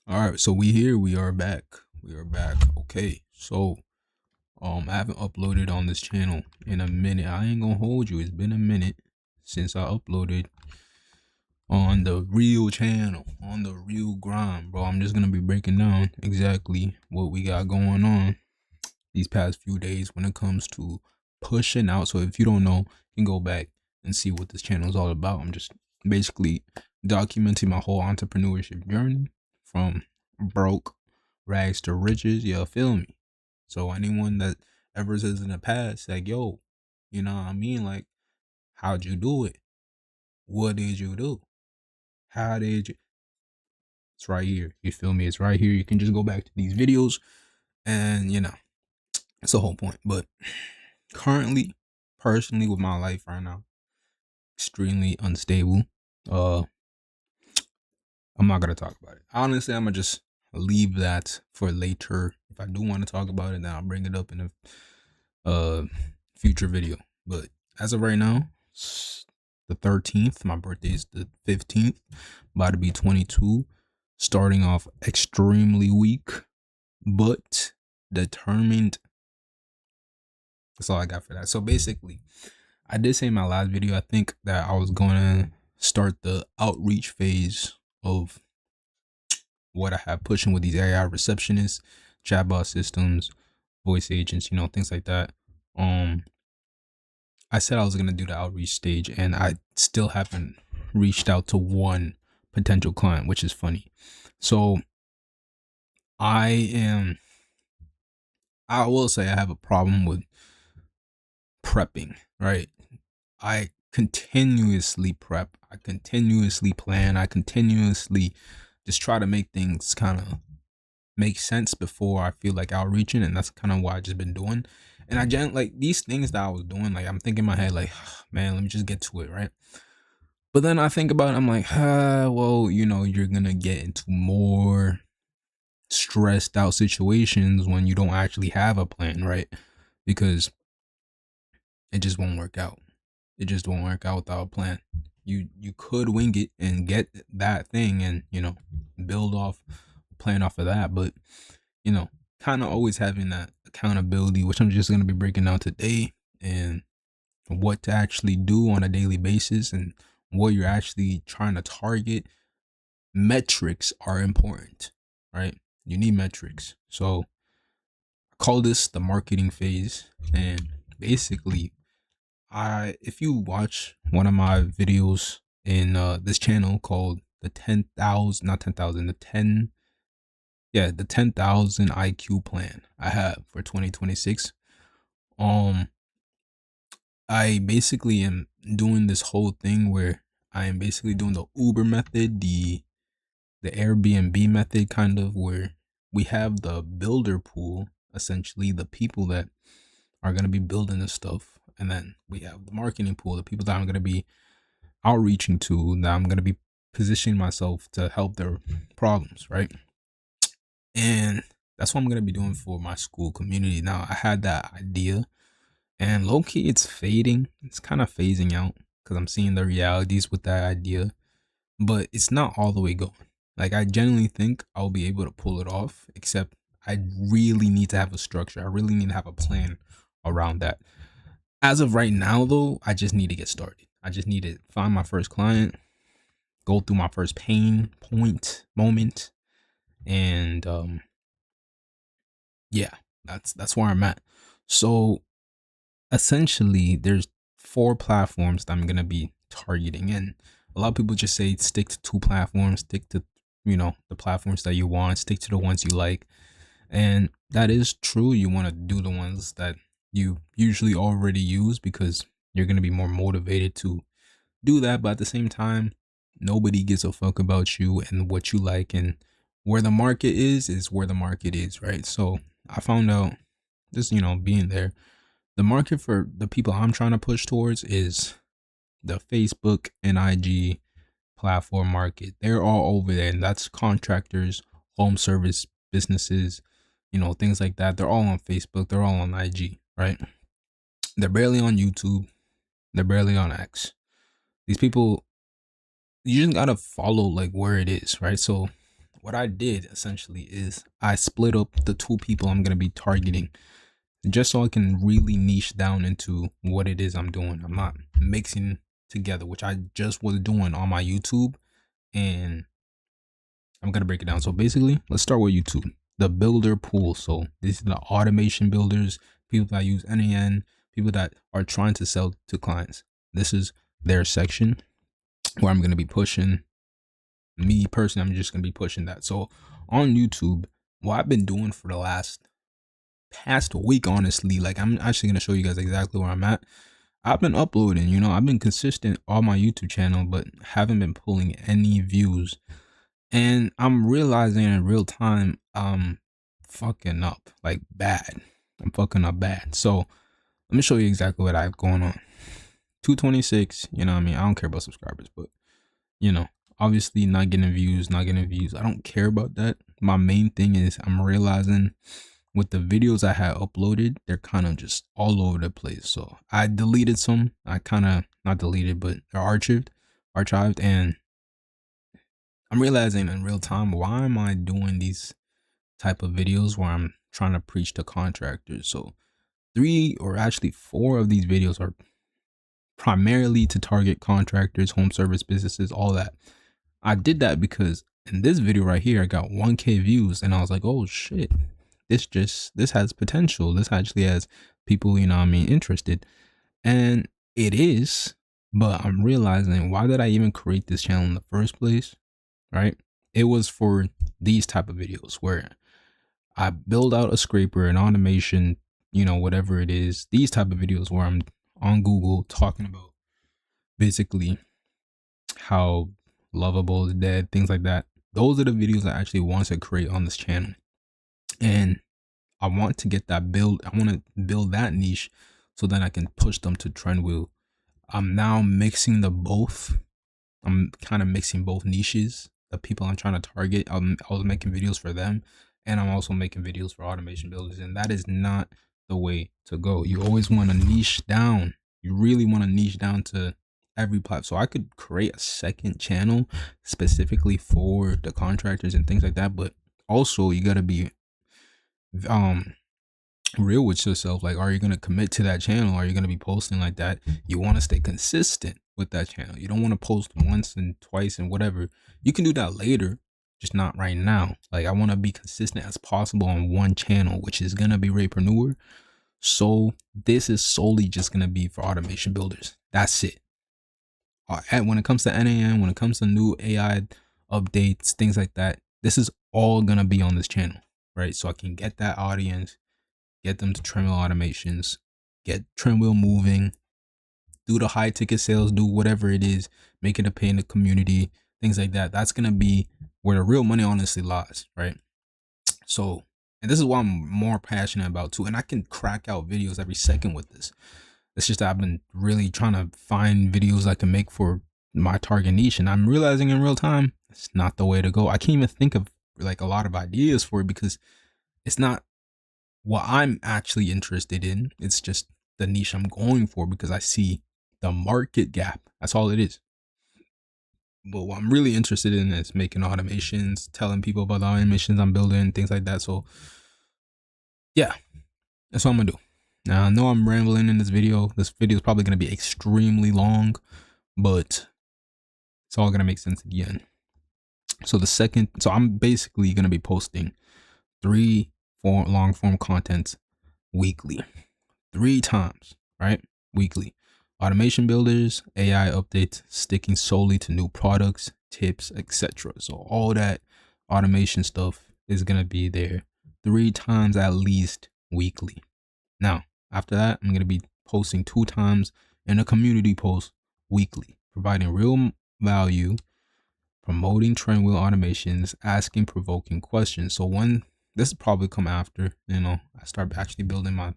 All right, so we are back. We are back. Okay. So I haven't uploaded on this channel in a minute. I ain't gonna hold you. It's been a minute since I uploaded on the real channel, on the real grind, bro. I'm just gonna be breaking down exactly what we got going on these past few days when it comes to pushing out. So if you don't know, you can go back and see what this channel is all about. I'm just basically documenting my whole entrepreneurship journey from broke rags to riches. You feel me? So anyone that ever says in the past, like, yo, you know what I mean? Like, how'd you do it? What did you do? How did you? It's right here. You feel me? It's right here. You can just go back to these videos and, it's the whole point. But currently, personally, with my life right now, extremely unstable. Uh, I'm not gonna talk about it. Honestly, I'm gonna just leave that for later. If I do want to talk about it, then I'll bring it up in a future video. But as of right now, it's the 13th. My birthday is the 15th. About to be 22. Starting off extremely weak, but determined. That's all I got for that. So basically, I did say in my last video, I think that I was going to start the outreach phase of what I have pushing with these AI receptionists, chatbot systems, voice agents, things like that. Um, I said I was going to do the outreach stage, and I still haven't reached out to one potential client, which is funny. So I will say I have a problem with prepping, right? I continuously prep, I continuously plan, I continuously just try to make things kind of make sense before I feel like outreaching, and that's kind of what I just been doing. And like these things that I was doing, like I'm thinking in my head, like, man, let me just get to it, right? But then I think about it, I'm like, well, you're gonna get into more stressed out situations when you don't actually have a plan, right? Because it just won't work out. It just won't work out without a plan. You could wing it and get that thing and build off plan off of that, but you know kind of always having that accountability, which I'm just going to be breaking down today, and what to actually do on a daily basis and what you're actually trying to target. Metrics are important, right? You need metrics. So I call this the marketing phase, and basically if you watch one of my videos in this channel called the 10,000, not 10,000, the 10, yeah, the 10,000 IQ plan I have for 2026. Um, I basically am doing this whole thing where I am basically doing the Uber method, the Airbnb method, kind of, where we have the builder pool, essentially the people that are going to be building this stuff, and then we have the marketing pool, the people that I'm going to be outreaching to, that I'm going to be positioning myself to help their problems, right? And that's what I'm going to be doing for my school community. Now, I had that idea, and low key, it's fading. It's kind of phasing out because I'm seeing the realities with that idea, but it's not all the way gone. Like, I genuinely think I'll be able to pull it off, except I really need to have a structure. I really need to have a plan around that. As of right now, though, I just need to get started. I just need to find my first client, go through my first pain point moment, and yeah, that's where I'm at. So essentially, there's 4 platforms that I'm gonna be targeting, and a lot of people just say stick to 2 platforms, stick to the platforms that you want, stick to the ones you like, and that is true. You want to do the ones that you usually already use because you're gonna be more motivated to do that. But at the same time, nobody gives a fuck about you and what you like, and where the market is where the market is, right? So I found out just being there, the market for the people I'm trying to push towards is the Facebook and IG platform market. They're all over there, and that's contractors, home service businesses, things like that. They're all on Facebook, they're all on IG, right? They're barely on YouTube, they're barely on X. These people, you just gotta follow like where it is, right? So what I did essentially is I split up the two people I'm gonna be targeting just so I can really niche down into what it is I'm doing. I'm not mixing together, which I just was doing on my YouTube, and I'm gonna break it down. So basically, let's start with YouTube. The builder pool. So these are the automation builders, people that use NAN, people that are trying to sell to clients. This is their section where I'm gonna be pushing. Me personally, I'm just gonna be pushing that. So on YouTube, what I've been doing for the past week, honestly, like I'm actually gonna show you guys exactly where I'm at. I've been uploading, I've been consistent on my YouTube channel, but haven't been pulling any views. And I'm realizing in real time, I'm fucking up like bad. I'm fucking up bad. So let me show you exactly what I have going on. 226, you know what I mean? I don't care about subscribers, but obviously not getting views. I don't care about that. My main thing is I'm realizing with the videos I had uploaded, they're kind of just all over the place. So I deleted some. I kind of not deleted, but they're archived, and I'm realizing in real time, why am I doing these type of videos where I'm trying to preach to contractors? So 3 or actually 4 of these videos are primarily to target contractors, home service businesses, all that. I did that because in this video right here, I got 1K views, and I was like, oh shit, this has potential. This actually has people, interested. And it is, but I'm realizing, why did I even create this channel in the first place? Right? It was for these type of videos where I build out a scraper, an automation, whatever it is. These type of videos where I'm on Google talking about basically how lovable is dead, things like that. Those are the videos I actually want to create on this channel. And I want to get that build. I want to build that niche so that I can push them to Trendwheel. I'm now mixing the both. I'm kind of mixing both niches. The people I'm trying to target, I was making videos for them, and I'm also making videos for automation builders. And that is not the way to go. You always want to niche down. You really want to niche down to every platform. So I could create a second channel specifically for the contractors and things like that. But also, you got to be real with yourself. Like, are you going to commit to that channel? Are you going to be posting like that? You want to stay consistent with that channel. You don't want to post once and twice and whatever. You can do that later, just not right now. Like, I want to be consistent as possible on one channel, which is going to be Raypreneur. So this is solely just going to be for automation builders. That's it. And when it comes to NAN, when it comes to new AI updates, things like that, this is all going to be on this channel, right? So I can get that audience, get them to Trendwheel automations, get Trendwheel moving, do the high ticket sales, do whatever it is, make it a pay in the community, things like that. That's going to be where the real money honestly lies, right? So, and this is what I'm more passionate about too. And I can crack out videos every second with this. It's just that I've been really trying to find videos I can make for my target niche. And I'm realizing in real time, it's not the way to go. I can't even think of like a lot of ideas for it because it's not what I'm actually interested in. It's just the niche I'm going for because I see the market gap. That's all it is. But what I'm really interested in is making automations, telling people about the automations I'm building, things like that. So yeah, that's what I'm gonna do. Now I know I'm rambling in this video. This video is probably gonna be extremely long, but it's all gonna make sense at the end. So I'm basically gonna be posting 3 long form contents weekly, 3 times, right? Weekly. Automation builders, AI updates, sticking solely to new products, tips, etc. So all that automation stuff is going to be there 3 times at least weekly. Now, after that, I'm going to be posting 2 times in a community post weekly, providing real value, promoting Trendwheel automations, asking provoking questions. So when this will probably come after, I start actually building my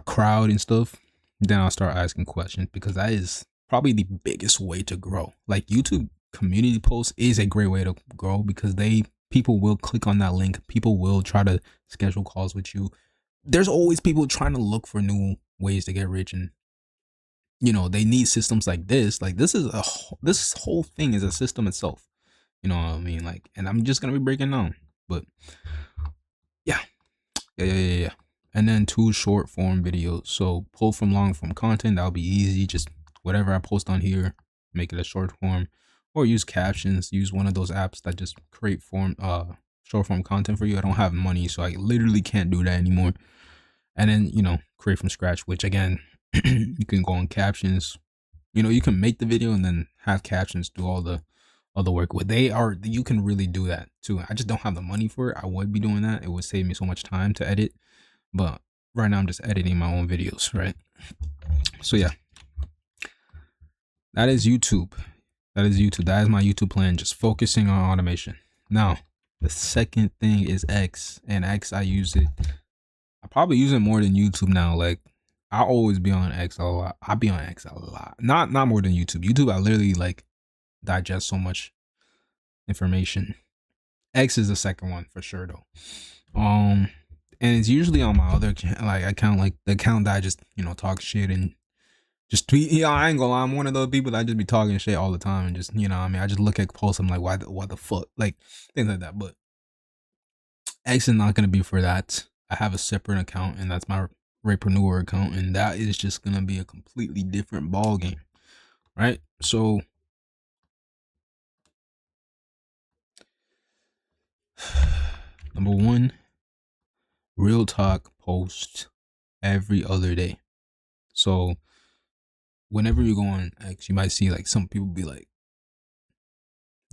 crowd and stuff, then I'll start asking questions, because that is probably the biggest way to grow. Like, YouTube community posts is a great way to grow because people will click on that link. People will try to schedule calls with you. There's always people trying to look for new ways to get rich, and they need systems like this. Like, this whole thing is a system itself. You know what I mean? Like, and I'm just gonna be breaking down. But yeah, yeah. And then 2 short form videos. So pull from long form content. That'll be easy. Just whatever I post on here, make it a short form, or use captions. Use one of those apps that just create short form content for you. I don't have money, so I literally can't do that anymore. And then, create from scratch, which again, you can go on captions. You can make the video and then have captions do all the work. You can really do that too. I just don't have the money for it. I would be doing that. It would save me so much time to edit. But right now I'm just editing my own videos, right? So yeah. That is YouTube. That is my YouTube plan, just focusing on automation. Now, the second thing is X. And X, I probably use it more than YouTube now. Like, I always be on X a lot. I be on X a lot. Not more than YouTube. YouTube, I literally like digest so much information. X is the second one for sure though. And it's usually on my other account, like the account that I just talk shit and just tweet. Yeah, I ain't gonna lie, I'm one of those people that just be talking shit all the time and just I just look at posts, I'm like, what the fuck, like things like that. But X is not gonna be for that. I have a separate account, and that's my Rapreneur account, and that is just gonna be a completely different ball game, right? So number 1, real talk post every other day. So whenever you go on X, you might see like some people be like,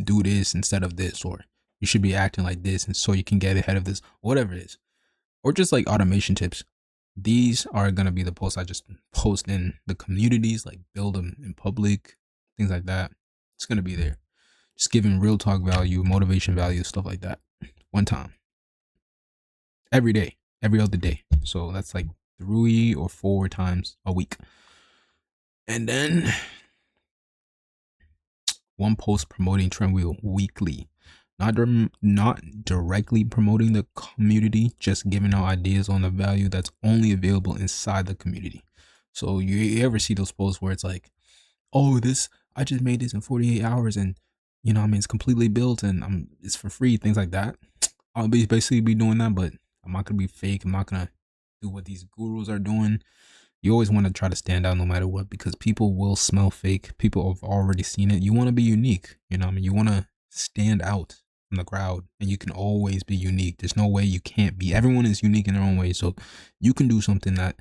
do this instead of this, or you should be acting like this, and so you can get ahead of this, whatever it is, or just like automation tips. These are gonna be the posts I just post in the communities, like build them in public, things like that. It's gonna be there, just giving real talk value, motivation value, stuff like that. One time, every day, every other day. So that's like 3 or 4 times a week. And then 1 post promoting Trendwheel weekly. Not directly promoting the community, just giving out ideas on the value that's only available inside the community. So you ever see those posts where it's like, oh, I just made this in 48 hours and it's completely built and it's for free, things like that. I'll basically be doing that, but I'm not gonna be fake. I'm not gonna do what these gurus are doing. You always want to try to stand out no matter what, because people will smell fake. People have already seen it. You want to be unique. You want to stand out from the crowd, and you can always be unique. There's no way you can't be. Everyone is unique in their own way. So you can do something that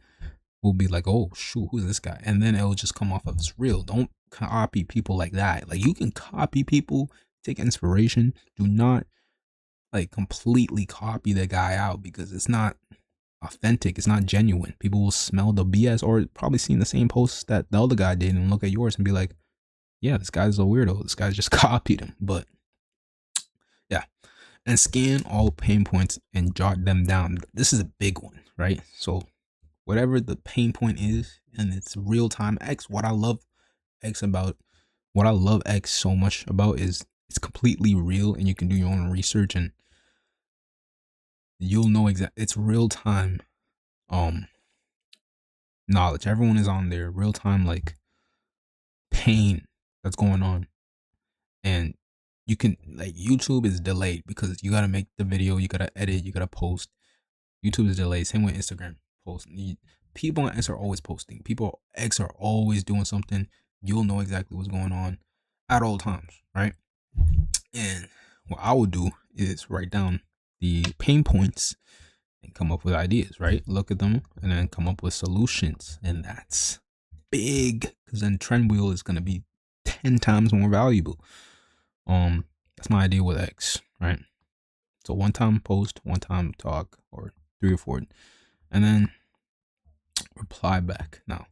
will be like, oh, shoot, who's this guy? And then it'll just come off of it's real. Don't copy people like that. Like, you can copy people, take inspiration. Do not like completely copy the guy out, because it's not authentic, it's not genuine. People will smell the BS, or probably seen the same posts that the other guy did and look at yours and be like, yeah, this guy's a weirdo, this guy's just copied him. But yeah. And scan all pain points and jot them down. This is a big one, right? So whatever the pain point is, and it's real time X. What I love X so much about is it's completely real, and you can do your own research and you'll know it's real time knowledge. Everyone is on there, real time, like pain that's going on. And you can, like, YouTube is delayed because you gotta make the video, you gotta edit, you gotta post. YouTube is delayed. Same with Instagram post. People on X are always posting. People X are always doing something. You'll know exactly what's going on at all times, right? And what I would do is write down the pain points and come up with ideas, right? Look at them and then come up with solutions. And that's big, because then Trendwheel is going to be 10 times more valuable. That's my idea with X, right? So 1 time post, 1 time talk, or 3 or 4, and then reply back. Now,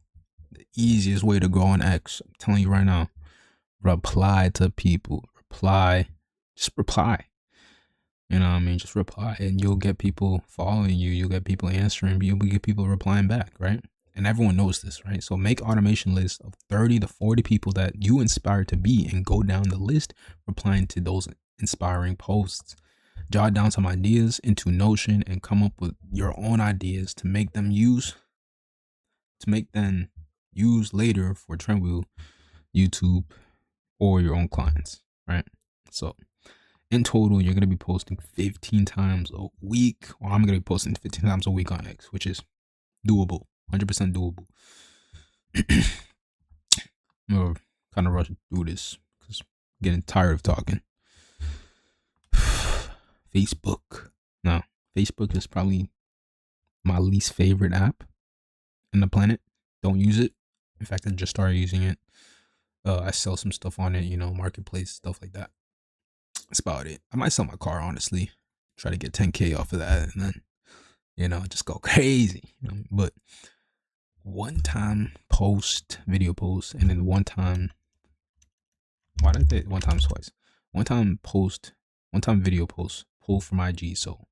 the easiest way to grow on X, I'm telling you right now, reply to people. Just reply. You know what I mean? Just reply, and you'll get people following you. You'll get people answering. You'll get people replying back, right? And everyone knows this, right? So make automation lists of 30 to 40 people that you inspire to be, and go down the list replying to those inspiring posts. Jot down some ideas into Notion and come up with your own ideas to make them use later for Trendwheel, YouTube, or your own clients, right? So In total, you're gonna be posting 15 times a week, or I'm gonna be posting 15 times a week on X, which is doable, 100% doable. I'm gonna kind of rush through this because I'm getting tired of talking. Facebook. Now, Facebook is probably my least favorite app in the planet. Don't use it. In fact, I just started using it. I sell some stuff on it, marketplace, stuff like that. That's about it. I might sell my car, honestly. Try to get 10K off of that and then, just go crazy. But one time video post, and then one time, why did I say one time twice? One time video post, pull from IG. So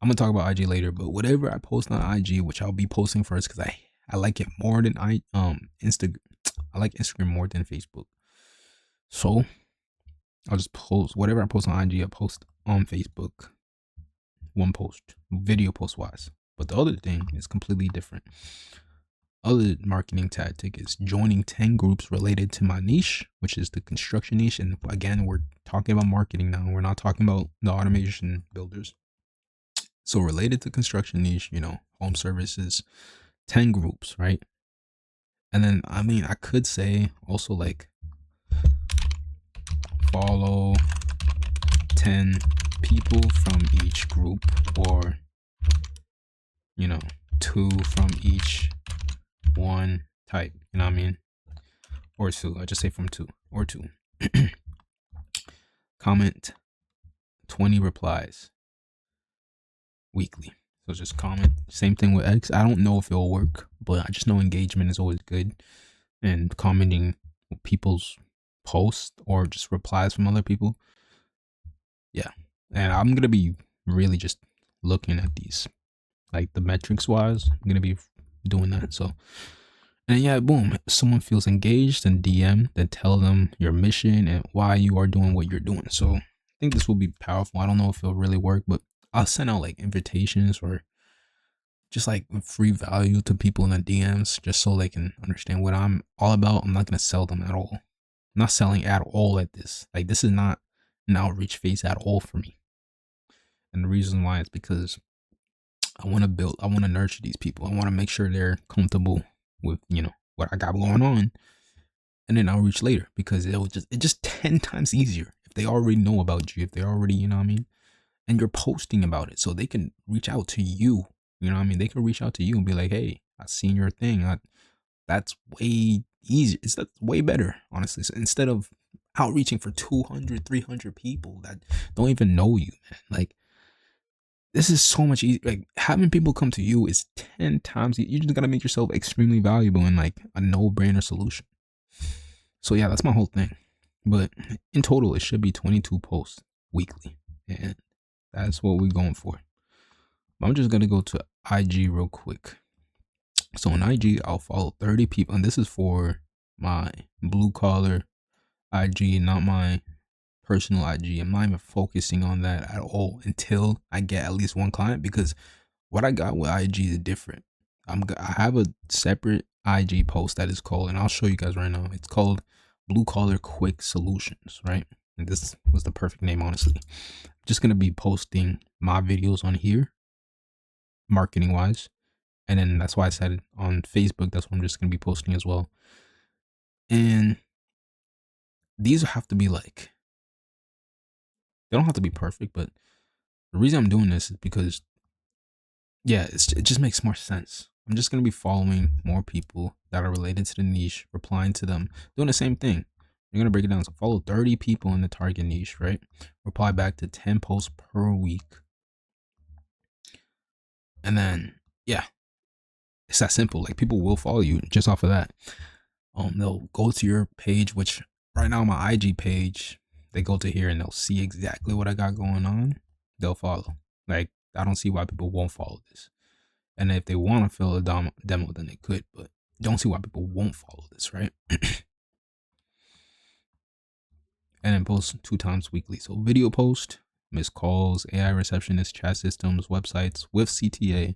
I'm gonna talk about IG later, but whatever I post on IG, which I'll be posting first because I like it more than I like Instagram more than Facebook. So I'll just post whatever I post on IG, I post on Facebook. One post, video post wise. But the other thing is completely different. Other marketing tactic is joining 10 groups related to my niche, which is the construction niche. And again, we're talking about marketing now. We're not talking about the automation builders. So related to construction niche, home services, 10 groups, right? And then, I could say also like follow 10 people from each group, or, 2 from each one type, or 2. I just say from 2 or 2. Comment 20 replies weekly. So just comment. Same thing with X. I don't know if it'll work, but I just know engagement is always good, and commenting people's posts or just replies from other people. Yeah. And I'm gonna be really just looking at these, like the metrics wise. I'm gonna be doing that. So, and yeah, boom. If someone feels engaged, then DM, then tell them your mission and why you are doing what you're doing. So I think this will be powerful. I don't know if it'll really work, but I'll send out like invitations or just like free value to people in the DMs, just so they can understand what I'm all about. I'm not gonna sell them at all. I'm not selling at all at this. Like, this is not an outreach phase at all for me. And the reason why is because I want to nurture these people. I want to make sure they're comfortable with, what I got going on. And then I'll reach later, because it's just 10 times easier if they already know about you, if they already, and you're posting about it, so they can reach out to you. They can reach out to you and be like, hey, I seen your thing. That's way easier. That's way better, honestly. So instead of outreaching for 200, 300 people that don't even know you, man, like, this is so much easier. Like, having people come to you is 10 times. You just gotta make yourself extremely valuable and like a no-brainer solution. So yeah, that's my whole thing. But in total, it should be 22 posts weekly, and that's what we're going for. I'm just gonna go to IG real quick. So on IG, I'll follow 30 people, and this is for my blue collar IG, not my personal IG. I'm not even focusing on that at all until I get at least one client, because what I got with IG is different. I have a separate IG post that is called, and I'll show you guys right now. It's called Blue Collar Quick Solutions, right? And this was the perfect name, honestly. I'm just gonna be posting my videos on here, marketing wise, and then that's why I said it on Facebook. That's what I'm just gonna be posting as well. And these have to be like, they don't have to be perfect, but the reason I'm doing this is because, yeah, it just makes more sense. I'm just going to be following more people that are related to the niche, replying to them, doing the same thing. You're going to break it down. So follow 30 people in the target niche, right? Reply back to 10 posts per week. And then, yeah, it's that simple. Like, people will follow you just off of that. They'll go to your page, which right now my IG page, they go to here and they'll see exactly what I got going on. They'll follow. Like, I don't see why people won't follow this. And if they want to fill a demo, then they could, but don't see why people won't follow this, right? And then post 2 times weekly. So video post, missed calls, AI receptionist, chat systems, websites with CTA,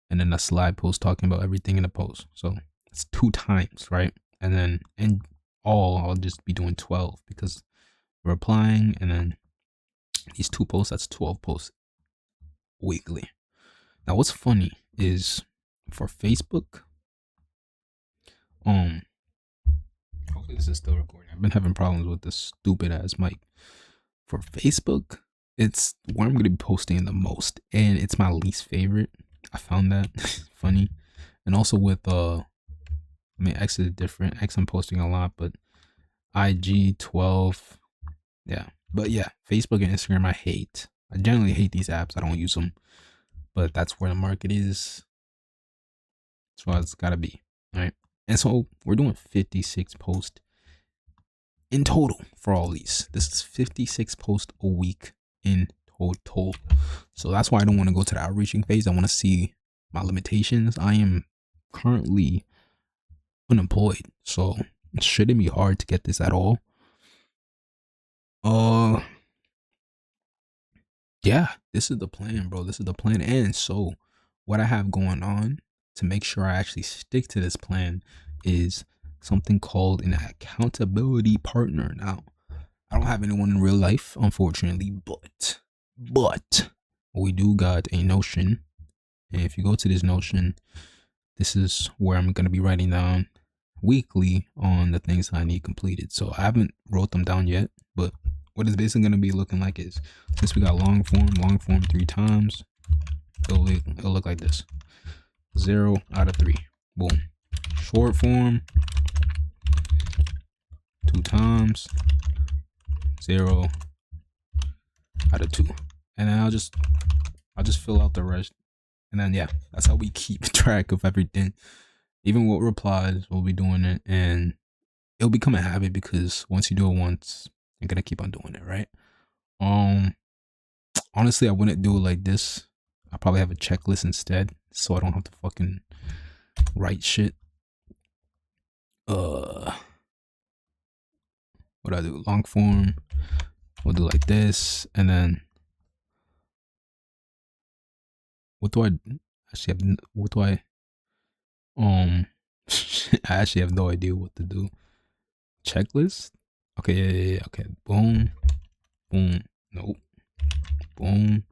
and then a slide post talking about everything in the post. So it's 2 times, right? And then in all, I'll just be doing 12, because replying and then These 2 posts, that's 12 posts weekly. Now, what's funny is for Facebook, hopefully this is still recording. I've been having problems with this stupid ass mic. For Facebook, it's where I'm gonna be posting the most, and it's my least favorite. I found that funny. And also with X is different. X I'm posting a lot, but IG 12, yeah. But yeah, Facebook and Instagram I hate. I generally hate these apps. I don't use them, but that's where the market is. That's why it's gotta be, right? And so we're doing 56 posts in total for all these. This is 56 posts a week in total. So that's why I don't want to go to the outreaching phase. I want to see my limitations. I am currently unemployed, so it shouldn't be hard to get this at all. Yeah, this is the plan, bro. This is the plan. And so what I have going on to make sure I actually stick to this plan is something called an accountability partner. Now, I don't have anyone in real life, unfortunately, but we do got a Notion. And if you go to this Notion, this is where I'm going to be writing down weekly on the things I need completed. So I haven't wrote them down yet, but what it's basically going to be looking like is, since we got long form 3 times, it'll look like this: 0 out of 3. Boom. Short form 2 times, 0 out of 2. And then I'll just fill out the rest. And then yeah, that's how we keep track of everything. Even with replies, we'll be doing it, and it'll become a habit because once you do it once, you're gonna keep on doing it, right? Honestly, I wouldn't do it like this. I probably have a checklist instead, so I don't have to fucking write shit. What I do? Long form. We'll do like this, and then what do I actually have? What do I? I actually have no idea what to do. Checklist. Okay, yeah. Okay, boom, boom. Nope. Boom.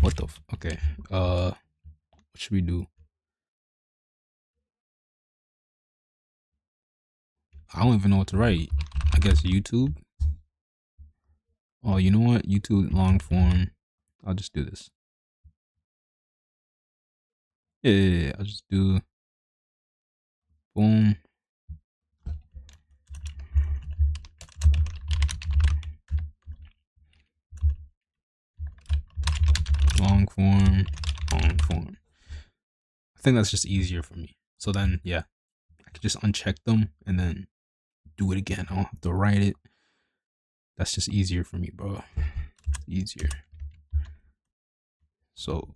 What the? Okay. What should we do? I don't even know what to write. I guess YouTube. Oh, you know what? YouTube long form. I'll just do this. Yeah. I'll just do. Boom. Long form. I think that's just easier for me. So then, yeah, I can just uncheck them and then do it again. I don't have to write it. That's just easier for me, bro. Easier. So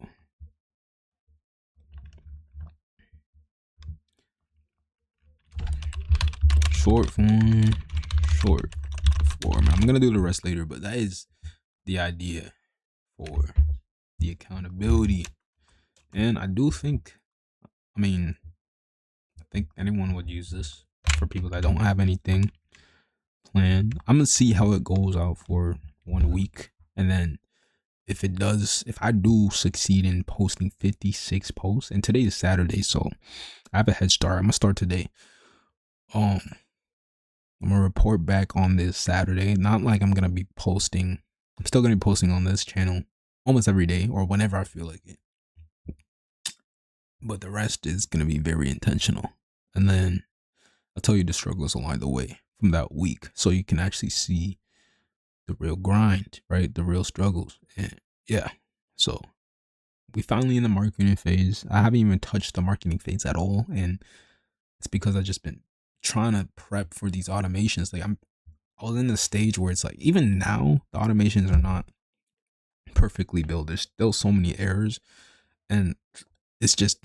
short form. I'm gonna do the rest later, but that is the idea for the accountability. And I do think, I think anyone would use this for people that don't have anything planned. I'm gonna see how it goes out for 1 week, and then if I do succeed in posting 56 posts, and today is Saturday, so I have a head start. I'm gonna start today. I'm gonna report back on this Saturday. Not like I'm gonna be posting. I'm still gonna be posting on this channel almost every day or whenever I feel like it. But the rest is gonna be very intentional. And then I'll tell you the struggles along the way from that week, so you can actually see the real grind, right? The real struggles. And yeah, so we finally in the marketing phase. I haven't even touched the marketing phase at all, and it's because I've just been trying to prep for these automations. Like I was in the stage where it's like, even now the automations are not perfectly built. There's still so many errors, and it's just,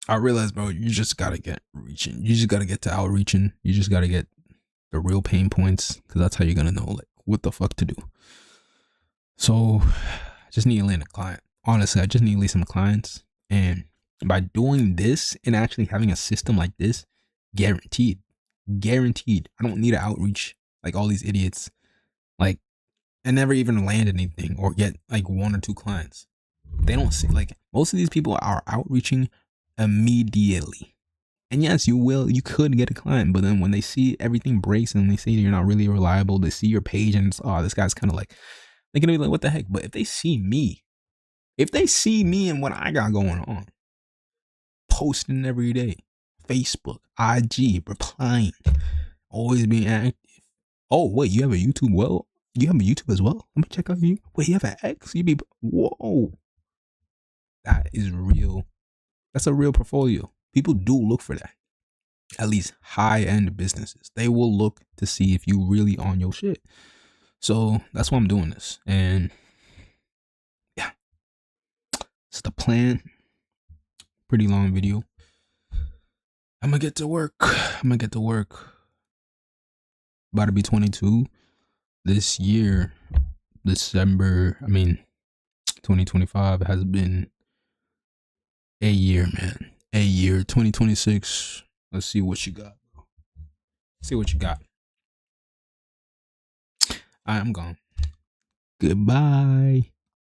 I realized, bro, you just gotta get reaching. You just gotta get to outreaching. You just gotta get the real pain points, because that's how you're gonna know like what the fuck to do. So I just need to land a client. Honestly, I just need to land some clients, and by doing this and actually having a system like this, guaranteed, I don't need to outreach like all these idiots. Like, and never even land anything or get like 1 or 2 clients. They don't see, like, most of these people are outreaching immediately. And yes, you could get a client, but then when they see everything breaks and they see you're not really reliable, they see your page and it's, oh, this guy's kind of like, they're gonna be like, what the heck? But if they see me and what I got going on, posting every day, Facebook, IG, replying, always being active. Oh, wait, you have a YouTube? Well, you have a YouTube as well? Let me check out you. Wait, you have an X? Whoa. That is real. That's a real portfolio. People do look for that. At least high-end businesses. They will look to see if you really on your shit. So that's why I'm doing this. And yeah, it's the plan. Pretty long video. I'm gonna get to work. About to be 22 this year. December, 2025 has been a year, man. A year. 2026. Let's see what you got. I'm gone. Goodbye.